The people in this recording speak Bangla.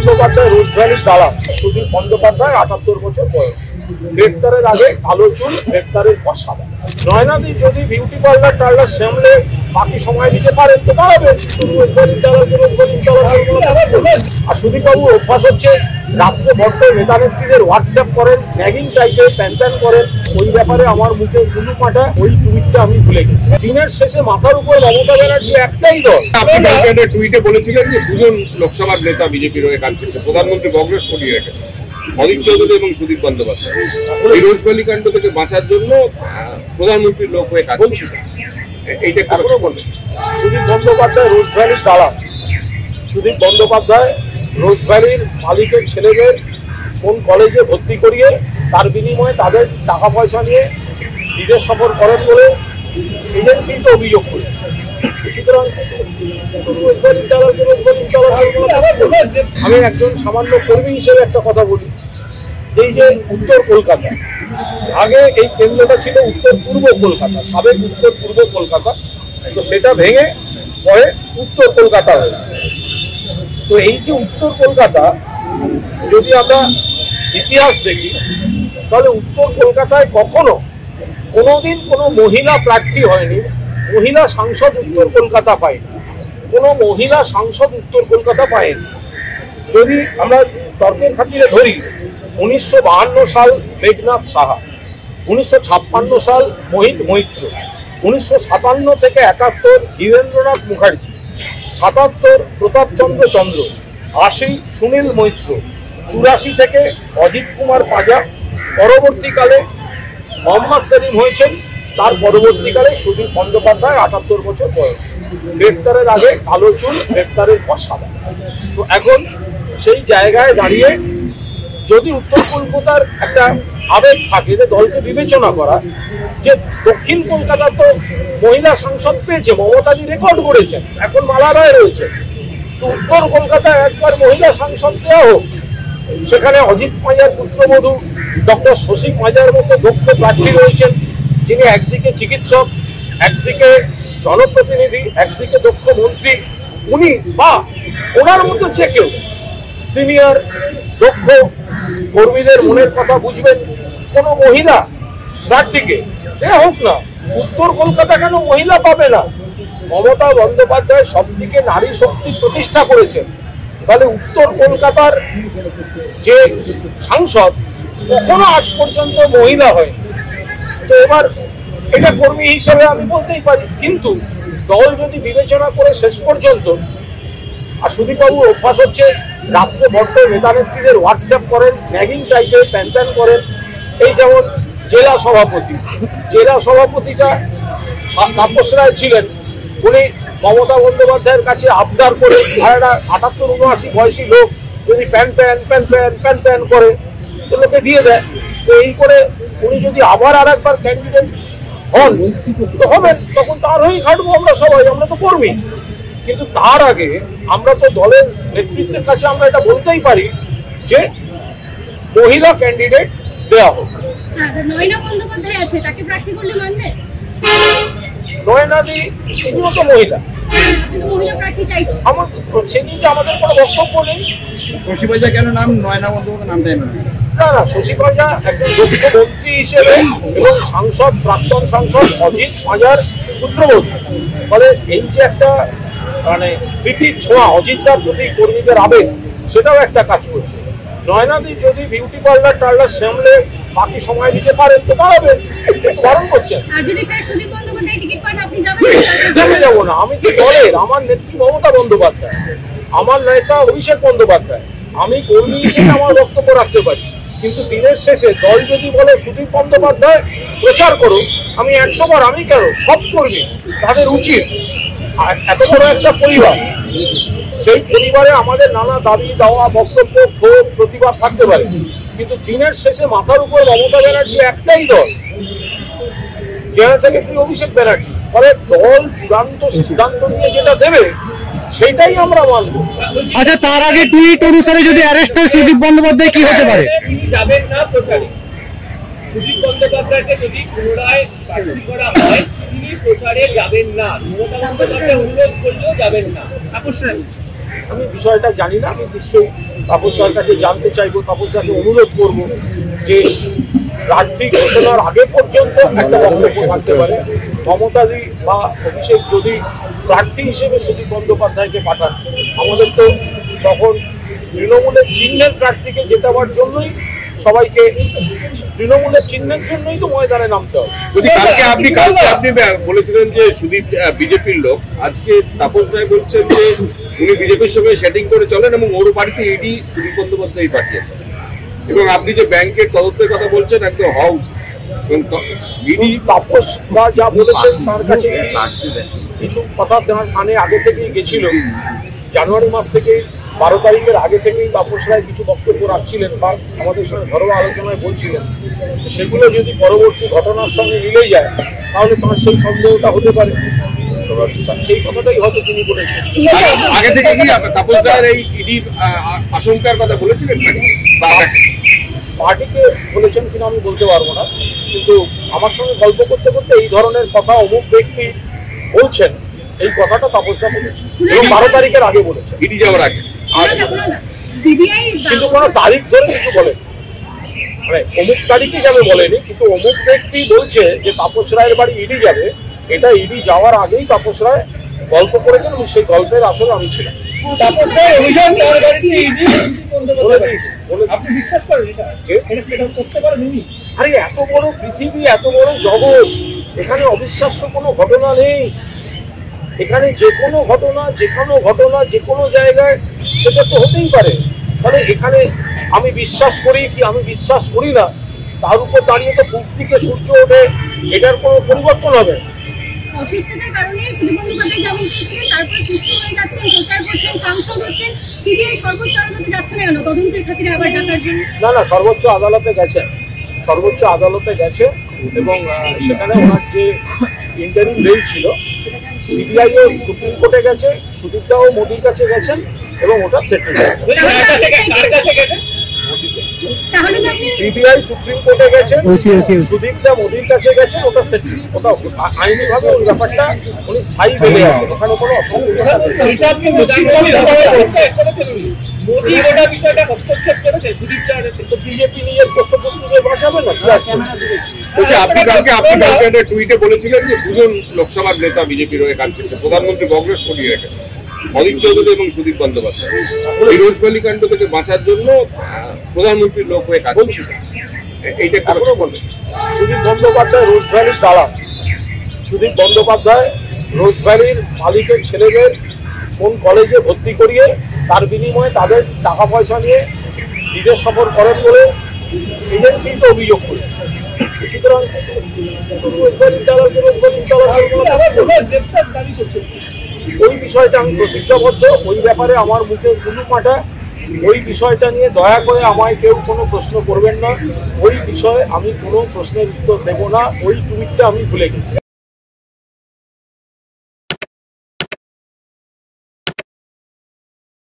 বন্দ্যোপাধ্যায় রোজভ্যালির দালাল সুদীপ বন্দ্যোপাধ্যায় ৭৮ বছর বয়স, গ্রেফতারের আগে কালো চুল, গ্রেফতারের পর সাদা। নয়নাদি যদি বিউটি পার্লার টার্লার সামলে বাকি সময় দিতে পারেন তো দাঁড়াবেন, রোজভ্যালির দালালকে রোজভ্যালির দালাল। আর সুদীপবাবুর অভ্যাস হচ্ছে রাত্রে বড্ড নেতা নেত্রীদের হোয়াটসঅ্যাপ করেন, ন্যাগিং টাইপের প্যান করেন, ওই ব্যাপারে আমার মুখে গুলু পাঠা, ওই টুইটটা আমি ভুলে গেছি। দিনের শেষে মাথার উপর মমতা ব্যানার্জি একটাই দল। আপনি টুইটে বলেছিলেন যে দুজন লোকসভার নেতা বিজেপির হয়ে কাজ করছে, প্রধানমন্ত্রী কংগ্রেস করিয়ে রেখেছে, অজিত চৌধুরী এবং সুদীপ বন্দ্যোপাধ্যায়। এই রোজভ্যালি কাণ্ড থেকে বাঁচার জন্য প্রধানমন্ত্রীর লোক হয়ে কাজ করছে, এইটা এখনো বলছে। সুদীপ বন্দ্যোপাধ্যায় রোজভ্যালির দালাল। সুদীপ বন্দ্যোপাধ্যায় রোজভ্যালির মালিকের ছেলেদের কোন কলেজে ভর্তি করিয়ে তার বিনিময়ে তাদের টাকা পয়সা নিয়ে বিদেশ সফর করেন বলে এজেন্সিতে অভিযোগ করেছে। সুতরাং আমি একজন সামান্য কর্মী হিসেবে একটা কথা বলি, এই যে উত্তর কলকাতা, আগে এই কেন্দ্রটা ছিল উত্তর পূর্ব কলকাতা, সাবেক উত্তর পূর্ব কলকাতা, তো সেটা ভেঙে পরে উত্তর কলকাতা হয়েছে। তো এই যে উত্তর কলকাতা, যদি আমরা ইতিহাস দেখি তাহলে উত্তর কলকাতায় কখনো কোনোদিন কোনো মহিলা প্রার্থী হয়নি, মহিলা সাংসদ উত্তর কলকাতা পায়নি, কোনো মহিলা সাংসদ উত্তর কলকাতা পায়নি। যদি আমরা তর্কের খাতিরে ধরি, 1952 সাল মেঘনাথ সাহা, 1956 সাল মোহিত মৈত্র, 1957 থেকে 71 ধীরেন্দ্রনাথ মুখার্জি, 77 প্রতাপচন্দ্র চন্দ্র, 80 সুনীল মৈত্র, 84 থেকে অজিত কুমার পাজা, পরবর্তীকালে মোহাম্মদ সেলিম হয়েছেন, তার পরবর্তীকালে সুদীপ বন্দ্যোপাধ্যায় ৭৮ বছর বয়স, গ্রেফতারের আগে কালো চুল, গ্রেফতারের পর সাদা। তো এখন সেই জায়গায় দাঁড়িয়ে যদি উত্তর কলকাতার একটা আবেগ থাকে যে দলকে বিবেচনা করা, যে দক্ষিণ কলকাতা তো মহিলা সাংসদ পেয়েছে, মমতাজি রেকর্ড করেছেন, এখন মালা রায় রয়েছে, তো উত্তর কলকাতায় একবার মহিলা সাংসদ দেওয়া হোক, সেখানে অজিত পাঁজার পুত্রবধূ ডক্টর শশী পাঁজার মতো দক্ষ প্রার্থী রয়েছেন, যিনি একদিকে চিকিৎসক, একদিকে জনপ্রতিনিধি, একদিকে দক্ষ মন্ত্রী, উনি বা ওনার মতো যে কেউ সিনিয়র দক্ষ কর্মীদের মনের কথা বুঝবেন, কোনো মহিলা প্রার্থীকে এ হোক না। উত্তর কলকাতা কেন মহিলা পাবে না? মমতা বন্দ্যোপাধ্যায় সবদিকে নারী শক্তি প্রতিষ্ঠা করেছেন, তাহলে উত্তর কলকাতার যে সাংসদ কখনো আজ পর্যন্ত মহিলা হয়। তো এবার এটা কর্মী হিসেবে আমি বলতেই পারি, কিন্তু দল যদি বিবেচনা করে শেষ পর্যন্ত, আর সুদীপবাবুর অভ্যাস হচ্ছে রাত্রে বড্ড নেতা নেত্রীদের হোয়াটসঅ্যাপ করেন, ন্যাগিং টাইপের প্যান করেন। এই যেমন জেলা সভাপতিটা তাপস রায় ছিলেন, উনি মমতা বন্দ্যোপাধ্যায়ের কাছে আবদার করে, আর একটা ৭৮-৭৯ বয়সী লোক যদি প্যান করে তো লোকে দিয়ে দেয়। তো এই করে উনি যদি আবার আর একবার ক্যান্ডিডেট হন তো হবেন, তখন তার হয়েই খাটবো আমরা সবাই, আমরা তো কর্মী। কিন্তু তার আগে আমরা তো দলের নেতৃত্বের কাছে আমরা এটা বলতেই পারি যে মহিলা ক্যান্ডিডেট দেওয়া হোক। নয়নাদি তিনিও তো মহিলা, আমার সেদিন যে আমাদের কোনো বক্তব্য নেই। শশী পাঁজা কেন নাম নয়না বন্দ্যোপাধ্যায় নামটাই না? না, শশী পাঁজা একজন দক্ষ মন্ত্রী হিসেবে এবং সাংসদ, প্রাক্তন সাংসদ অজিত পাঁজার পুত্রবধূ, ফলে এই যে একটা মানে স্মৃতির ছোঁয়া, অজিতদার প্রতি কর্মীদের আবেগ, সেটাও একটা কাজ করছে। নয়নাদি যদি বিউটি পার্লার টার্লার সামলে বাকি সময় দিতে পারেন তো দাঁড়াবেন, বারণ করছেন। যাবো না, আমি তো দলের, আমার নেত্রী মমতা বন্দ্যোপাধ্যায়, আমার নেতা অভিষেক বন্দ্যোপাধ্যায়, আমি কর্মী হিসেবে আমার বক্তব্য রাখতে পারি। কিন্তু দিনের শেষে দল যদি বলে সুদীপ বন্দ্যোপাধ্যায় প্রচার করো, আমি 100 বার, আমি কেন, সব কর্মী তাদের উচিত, এত বড় একটা পরিবার, সেই পরিবারে আমাদের নানা দাবি দাওয়া, বক্তব্য, ক্ষোভ, প্রতিবাদ থাকতে পারে, কিন্তু দিনের শেষে মাথার উপর মমতা ব্যানার্জি একটাই দল, জেনারেল সেক্রেটারি অভিষেক ব্যানার্জি। ফলে দল চূড়ান্ত সিদ্ধান্ত নিয়ে যেটা দেবে সেটাই আমরা মানব। আচ্ছা, তার আগে টুইট অনুসারে যদি অ্যারেস্ট হয় সুদীপ বন্দ্যোপাধ্যায় কি হতে পারে? তিনি যাবেন না প্রচারে। সুদীপ বন্দ্যোপাধ্যায়কে যদি পুনরায় প্রার্থী করা হয়, তিনি প্রচারে যাবেন না। মমতা বন্দ্যোপাধ্যায় অনুরোধ করলেও যাবেন না। আমি বিষয়টা জানি না। আমি নিশ্চয়ই তাপসদার কাছে জানতে চাইবো, তাপসদাকে অনুরোধ করব যে প্রার্থী ঘোষণার আগে পর্যন্ত একটা বক্তব্য থাকতে পারে। মমতাদি বা অভিষেক যদি প্রার্থী হিসেবে সুদীপ বন্দ্যোপাধ্যায়কে পাঠান, আমাদের তো তখন তৃণমূলের চিহ্নের প্রার্থীকে জেতাবার জন্যই সবাইকে তৃণমূলের চিহ্নের জন্যই তো ময়দানে নামতে হবে। যদি কালকে আপনি বলেছিলেন যে সুদীপ বিজেপির লোক, আজকে তাপস রায় বলছেন যে উনি বিজেপির সঙ্গে সেটিং করে চলেন এবং ওর বাড়িতে ইডি সুদীপ বন্দ্যোপাধ্যায় পাঠিয়েছেন, এবং আপনি যে ব্যাংকের তদন্তের কথা বলছেন একদম হাউস ইডি তাপস যা বলেছেন তার কাছে কিছু কথা তার কানে আগে থেকেই গেছিল। জানুয়ারি মাস থেকে 12 তারিখের আগে থেকেই তাপস রায় কিছু বক্তব্য রাখছিলেন বা আমাদের সঙ্গে ঘরোয়া আলোচনায় বলছিলেন। সেগুলো যদি পরবর্তী ঘটনার সঙ্গে মিলে যায় তাহলে তার সেই সন্দেহটা হতে পারে, সেই কথাটাই হয়তো তিনি বলেছেন। আগে থেকে কি তাপস রায়ের এই ইডি আশঙ্কার কথা বলেছিলেন পার্টিকে বলেছেন কিনা আমি বলতে পারবো না, কিন্তু আমার সঙ্গে গল্প করতে করতে এই ধরনের কথা অমুক ব্যক্তি বলছেন এই কথাটা তাপসদা বলেছেন এবং 12 তারিখের আগে বলেছেন, ইডি যাওয়ার আগে। কিন্তু কোনো তারিখ ধরে কিছু বলেন, মানে অমুক তারিখে যাবে বলেনি, কিন্তু অমুক ব্যক্তি বলছে যে তাপস রায়ের বাড়ি ইডি যাবে, এটা ইডি যাওয়ার আগেই তাপস রায় গল্প করেছেন এবং সেই গল্পের আসলে আমি ছিলাম। আপনি বিশ্বাস করেন এটা করতে পারেন উনি? আরে এত বড় পৃথিবী, এত বড় জগৎ, এখানে অবিশ্বাস্য কোনো ঘটনা নেই। এখানে যে কোনো ঘটনা যে কোনো জায়গায় সেটা তো হতেই পারে। তাহলে এখানে আমি বিশ্বাস করি কি আমি বিশ্বাস করি না তার উপর দাঁড়িয়ে তো পূব দিকে সূর্য ওঠে, এটার কোনো পরিবর্তন হবে? অসুস্থতার কারণে সুদীপ বন্দ্যোপাধ্যায় জামিন পেয়েছিলেন, তারপর সুস্থ হয়ে যাচ্ছেন, প্রচার করছেন, সাংসদ হচ্ছেন, সিবিআই সর্বোচ্চ আদালতে যাচ্ছে না কেন তদন্তের খাতিরে আবার ডাকার জন্য? না, সর্বোচ্চ আদালতে গেছে এবং সেখানে ওনার যে ইন্টারিম বেঞ্চ ছিল সিবিআইও সুপ্রিম কোর্টে গেছে, সুদীপদাও মোদির কাছে গেছেন এবং ওটা সেটেল। সিবিআই সুপ্রিম কোর্টে গেছেন, সুদীপদা মোদির কাছে গেছেন, ওটা সেটেল। ওটা আইনিভাবে ওই ব্যাপারটা উনি স্থায়ী বেড়ে আছেন, ওখানে কোনো অসুবিধা মোদি গোটা বিষয়টা হস্তক্ষেপ করেছে বিজেপি নিজের প্রশ্নপত্রকে বাঁচাবে না। আপনি কালকে একটা টুইটে বলেছিলেন যে দুজন লোকসভার নেতা বিজেপির হয়ে কাজ করছে, প্রধানমন্ত্রী কংগ্রেস করিয়ে রেখেছে, অজিত চৌধুরী এবং সুদীপ বন্দ্যোপাধ্যায়। এই রোজভ্যালি কাণ্ড থেকে বাঁচার জন্য প্রধানমন্ত্রীর লোক হয়ে কাজ করছে, এইটা এখনো বলছে। সুদীপ বন্দ্যোপাধ্যায় রোজভ্যালির দালাল। সুদীপ বন্দ্যোপাধ্যায় রোজভ্যালির মালিকের ছেলেদের কোন কলেজে ভর্তি করিয়ে তার বিনিময়ে তাদের টাকা পয়সা নিয়ে বিদেশ সফর করেন বলে এজেন্সিতে অভিযোগ করেছে। সুতরাং ওই বিষয়টা আমি প্রতিজ্ঞাবদ্ধ, ওই ব্যাপারে আমার মুখে কুলু পাঠা, ওই বিষয়টা নিয়ে দয়া করে আমায় কেউ কোনো প্রশ্ন করবেন না, ওই বিষয়ে আমি কোনো প্রশ্নের উত্তর দেব না, ওই টুইটটা আমি ভুলে গেছি।